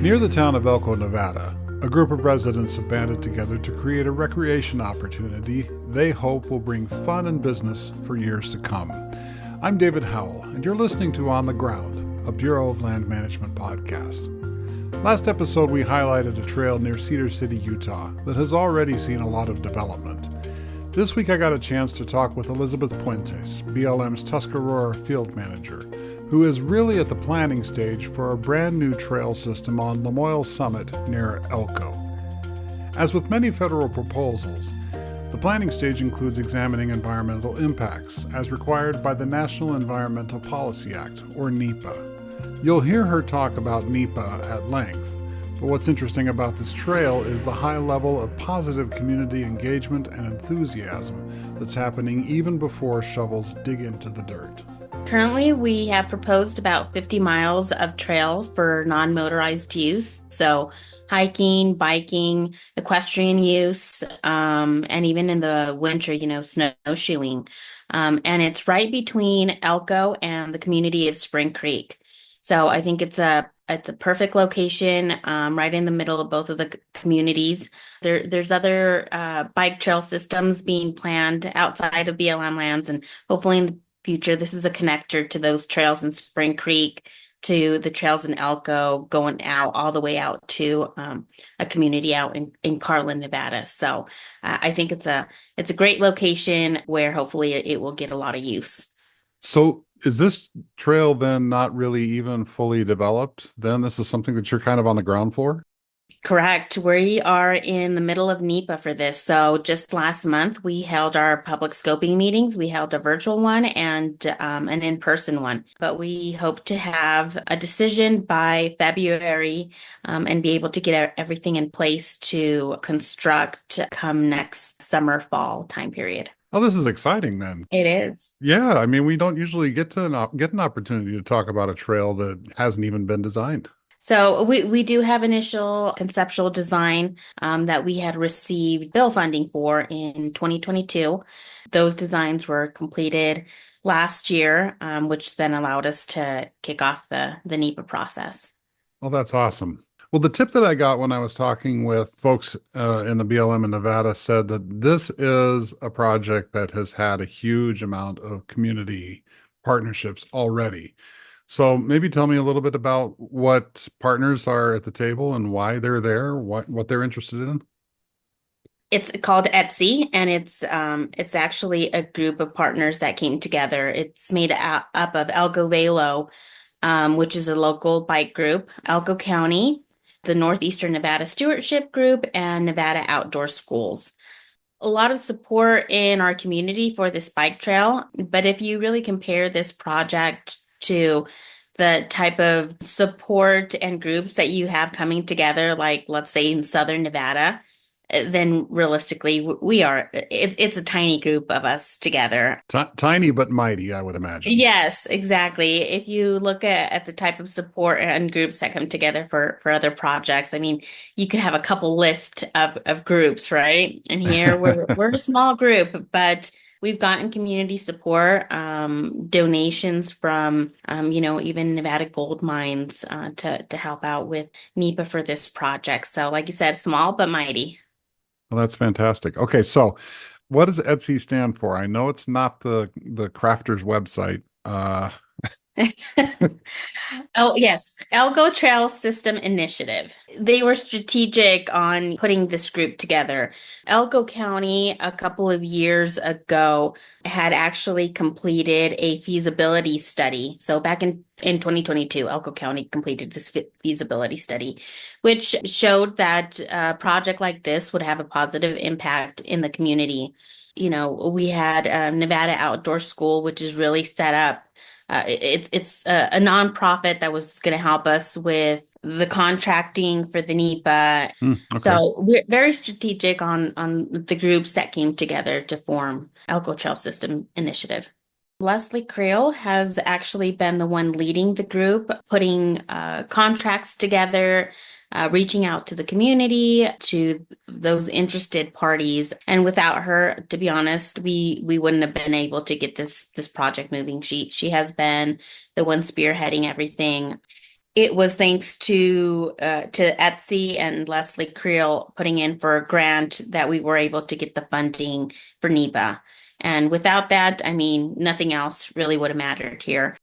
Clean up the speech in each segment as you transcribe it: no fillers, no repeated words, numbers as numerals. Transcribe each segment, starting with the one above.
Near the town of Elko, Nevada, a group of residents have banded together to create a recreation opportunity they hope will bring fun and business for years to come. I'm David Howell, and you're listening to On the Ground, a Bureau of Land Management podcast. Last episode, we highlighted a trail near Cedar City, Utah, that has already seen a lot of development. This week, I got a chance to talk with Elisabeth Puentes, BLM's Tuscarora Field Manager, who is really at the planning stage for a brand new trail system on Lamoille Summit near Elko. As with many federal proposals, the planning stage includes examining environmental impacts as required by the National Environmental Policy Act, or NEPA. You'll hear her talk about NEPA at length, but what's interesting about this trail is the high level of positive community engagement and enthusiasm that's happening even before shovels dig into the dirt. Currently, we have proposed about 50 miles of trail for non-motorized use. So hiking, biking, equestrian use, and even in the winter, snowshoeing. And it's right between Elko and the community of Spring Creek. So I think it's a perfect location, right in the middle of both of the communities. There's other bike trail systems being planned outside of BLM lands, and hopefully in the future, this is a connector to those trails in Spring Creek, to the trails in Elko, going out all the way out to a community out in Carlin, Nevada. So I think it's a great location where hopefully it will get a lot of use. So is this trail then not really even fully developed? Then this is something that you're kind of on the ground for? Correct. We are in the middle of NEPA for this. So just last month, we held our public scoping meetings. We held a virtual one and an in-person one. But we hope to have a decision by February, and be able to get everything in place to construct come next summer, fall time period. Oh, this is exciting then. It is. Yeah, I mean, we don't usually get to get an opportunity to talk about a trail that hasn't even been designed. So we do have initial conceptual design that we had received bill funding for in 2022. Those designs were completed last year, which then allowed us to kick off the NEPA process. Well, that's awesome. Well, the tip that I got when I was talking with folks in the BLM in Nevada said that this is a project that has had a huge amount of community partnerships already. So maybe tell me a little bit about what partners are at the table and why they're there, what they're interested in. It's called ETSI, and it's actually a group of partners that came together. It's made up of Elko Velo, which is a local bike group, Elko County, the Northeastern Nevada Stewardship Group, and Nevada Outdoor Schools. A lot of support in our community for this bike trail, but if you really compare this project to the type of support and groups that you have coming together, like let's say in Southern Nevada, then realistically it's a tiny group of us together. Tiny but mighty, I would imagine. Yes, exactly. If you look at the type of support and groups that come together for other projects, I mean, you could have a couple list of groups, right? And here we're a small group, but we've gotten community support, donations from, even Nevada gold mines, to help out with NEPA for this project. So, like you said, small but mighty. Well, that's fantastic. Okay, so what does Etsy stand for? I know it's not the crafter's website. Oh, yes. Elko Trail System Initiative. They were strategic on putting this group together. Elko County, a couple of years ago, had actually completed a feasibility study. So back in 2022, Elko County completed this feasibility study, which showed that a project like this would have a positive impact in the community. We had Nevada Outdoor School, which is really set up. It's a nonprofit that was going to help us with the contracting for the NEPA. Okay. So we're very strategic on the groups that came together to form Elko Trail System Initiative. Leslie Creel has actually been the one leading the group, putting contracts together, reaching out to the community, to those interested parties. And without her, to be honest, we wouldn't have been able to get this project moving. She has been the one spearheading everything. It was thanks to ETSI and Leslie Creel putting in for a grant that we were able to get the funding for NEPA. And without that, I mean, nothing else really would have mattered here.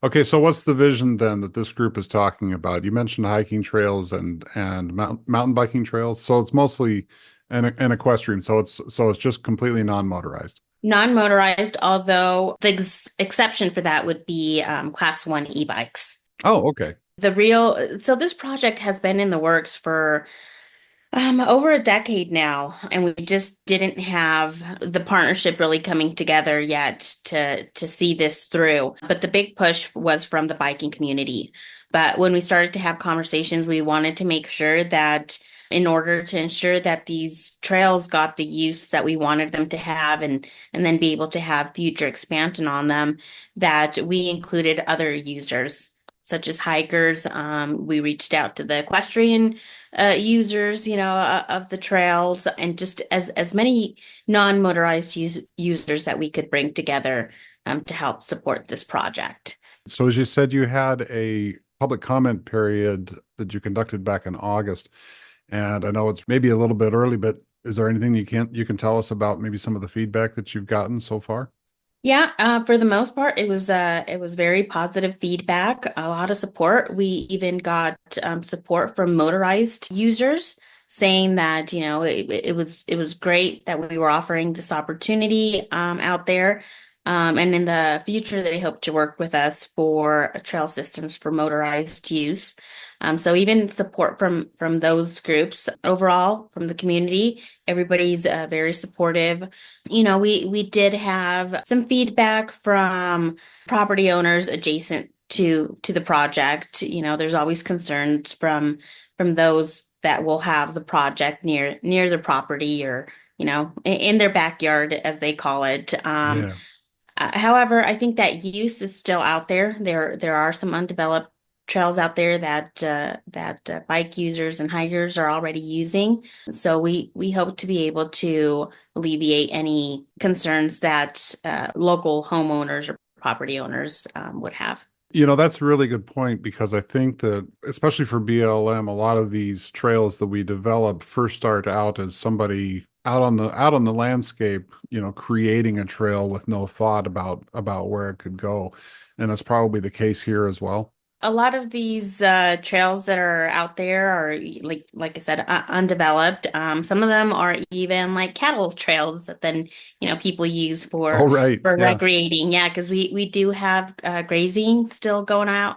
Okay, so what's the vision then that this group is talking about? You mentioned hiking trails and mountain biking trails, so it's mostly an equestrian, so it's just completely non-motorized. Non-motorized, although the exception for that would be class one e-bikes. Oh, okay. So this project has been in the works for over a decade now, and we just didn't have the partnership really coming together yet to see this through. But the big push was from the biking community. But when we started to have conversations, we wanted to make sure that in order to ensure that these trails got the use that we wanted them to have and then be able to have future expansion on them, that we included other users such as hikers. We reached out to the equestrian users, of the trails, and just as many non-motorized users that we could bring together to help support this project. So as you said, you had a public comment period that you conducted back in August, and I know it's maybe a little bit early, but is there anything you can tell us about maybe some of the feedback that you've gotten so far? Yeah, for the most part, it was very positive feedback, a lot of support. We even got support from motorized users saying that, it was great that we were offering this opportunity out there. And in the future, they hope to work with us for trail systems for motorized use. So even support from those groups overall from the community, everybody's very supportive. We did have some feedback from property owners adjacent to the project. There's always concerns from those that will have the project near the property or in their backyard, as they call it. Yeah. However, I think that use is still out there. There are some undeveloped trails out there that bike users and hikers are already using. So we hope to be able to alleviate any concerns that local homeowners or property owners would have. That's a really good point because I think that, especially for BLM, a lot of these trails that we develop first start out as somebody out on the landscape, creating a trail with no thought about where it could go. And that's probably the case here as well. A lot of these trails that are out there are like I said, undeveloped. Some of them are even like cattle trails that then people use Oh, for right. Yeah. recreating. Yeah, because we do have grazing still going out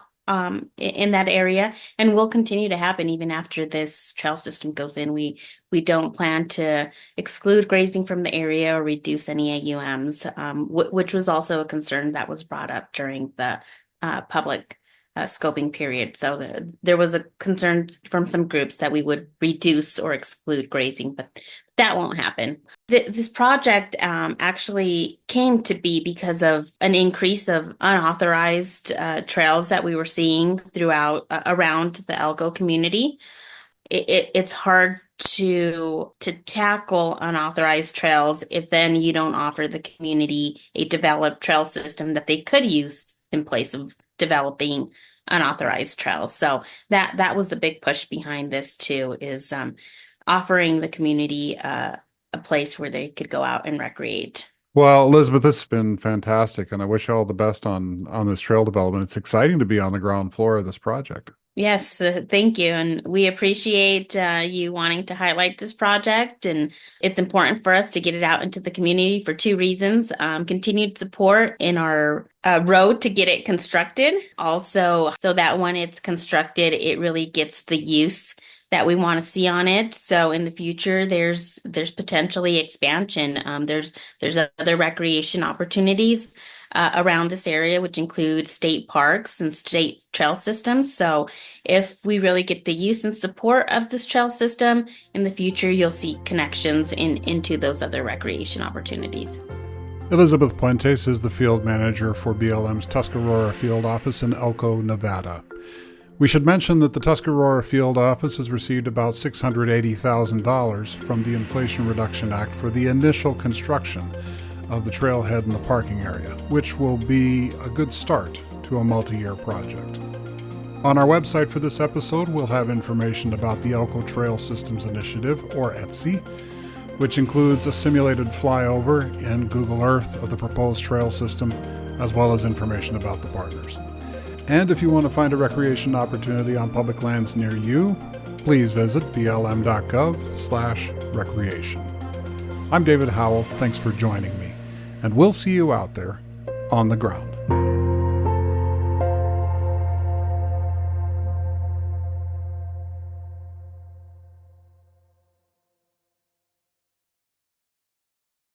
in that area, and will continue to happen even after this trail system goes in. We don't plan to exclude grazing from the area or reduce any AUMs, which was also a concern that was brought up during the public scoping period. So there was a concern from some groups that we would reduce or exclude grazing, but that won't happen. This project actually came to be because of an increase of unauthorized trails that we were seeing throughout around the Elko community. It's hard to tackle unauthorized trails if then you don't offer the community a developed trail system that they could use in place of developing unauthorized trails. So that was the big push behind this too, is offering the community a place where they could go out and recreate. Well, Elizabeth, this has been fantastic, and I wish you all the best on this trail development. It's exciting to be on the ground floor of this project. Yes, thank you. And we appreciate you wanting to highlight this project. And it's important for us to get it out into the community for two reasons. Continued support in our road to get it constructed. Also, so that when it's constructed, it really gets the use that we want to see on it. So in the future, there's potentially expansion. There's other recreation opportunities around this area, which include state parks and state trail systems. So if we really get the use and support of this trail system in the future, you'll see connections into those other recreation opportunities. Elisabeth Puentes is the field manager for BLM's Tuscarora Field Office in Elko, Nevada. We should mention that the Tuscarora Field Office has received about $680,000 from the Inflation Reduction Act for the initial construction of the trailhead and the parking area, which will be a good start to a multi-year project. On our website for this episode, we'll have information about the Elko Trail Systems Initiative, or ETSI, which includes a simulated flyover in Google Earth of the proposed trail system, as well as information about the partners. And if you want to find a recreation opportunity on public lands near you, please visit blm.gov/recreation. I'm David Howell. Thanks for joining me, and we'll see you out there on the ground.